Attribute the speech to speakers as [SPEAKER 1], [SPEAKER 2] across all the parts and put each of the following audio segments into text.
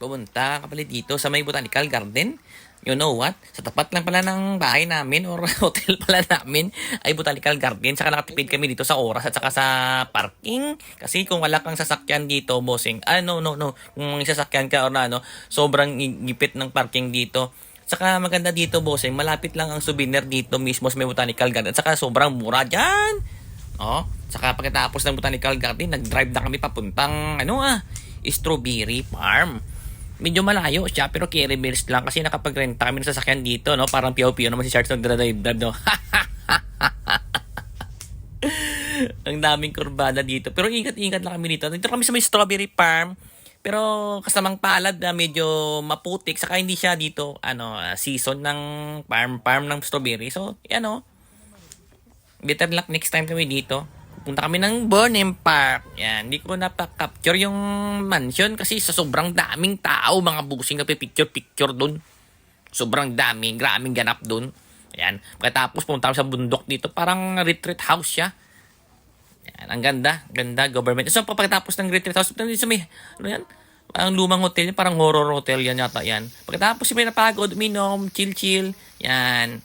[SPEAKER 1] pumunta ka pala dito sa may Botanical Garden. You know what? Sa tapat lang pala ng bahay namin or hotel pala namin ay Botanical Garden. Saka nakatipid kami dito sa oras at saka sa parking. Kasi kung wala kang sasakyan dito, bossing, no. Kung may sasakyan ka or na, sobrang gipit ng parking dito. Saka maganda dito, bossing, malapit lang ang souvenir dito mismo sa may Botanical Garden. Saka sobrang mura dyan. Saka pagkatapos ng Botanical Garden, nag-drive na kami papuntang, Strawberry Farm. Medyo malayo siya pero carry bills lang kasi nakapagrenta kami ng sasakyan dito, no? Parang piyaw-piyaw naman si Charles nagdadrive, no? Ang daming kurbada dito. Pero ingat-ingat lang kami dito. Dito kami sa may Strawberry Farm. Pero kasamang palad na medyo maputik. Saka hindi siya dito, season ng farm ng strawberry. So, better luck next time kami dito. Punta kami ng Burnham Park. Yan, hindi ko napaka-capture yung mansion kasi sa sobrang daming tao, mga busing na picture dun. Sobrang graming ganap dun. Yan, pagkatapos punta kami sa bundok dito, parang retreat house siya. Yan, ang ganda, government. So, pagkatapos ng retreat house, sa may, ang lumang hotel, parang horror hotel yan yata yan. Pagkatapos may napagod, uminom, chill, yan.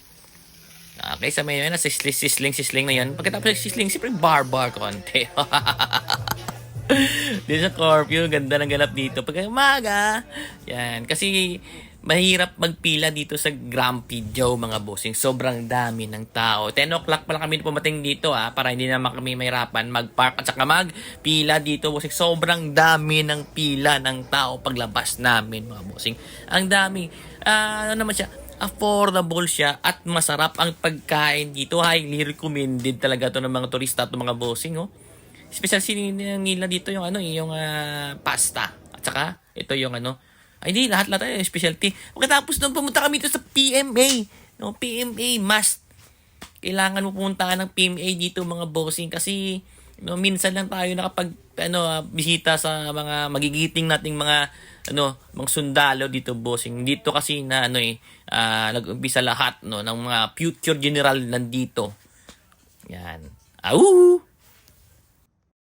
[SPEAKER 1] Okay, sa may yun, sisling na yun. Pagkatapos sisling, siyempre bar konti. Dito sa curfew, ganda ng ganap dito. Pagka umaga, yan. Kasi mahirap magpila dito sa Grumpy Joe, mga bossing. Sobrang dami ng tao. 10 o'clock pa lang kami pumating dito, para hindi naman kami mahirapan mag-park at saka magpila dito, bossing. Sobrang dami ng pila ng tao paglabas namin, mga bossing. Ang dami. Naman siya? Affordable siya at masarap ang pagkain dito. Highly recommended talaga to ng mga turista at mga bossing, Special nila dito yung pasta. At saka ito yung hindi lahat yung specialty. Pagkatapos nung pumunta kami dito sa PMA. PMA must. Kailangan mo pumunta ng PMA dito, mga bossing, kasi minsan lang tayo nakapag bisita sa mga magigiting nating mga mga sundalo dito, bossing. Dito kasi na nag-umpisa lahat ng mga future general nandito. Yan.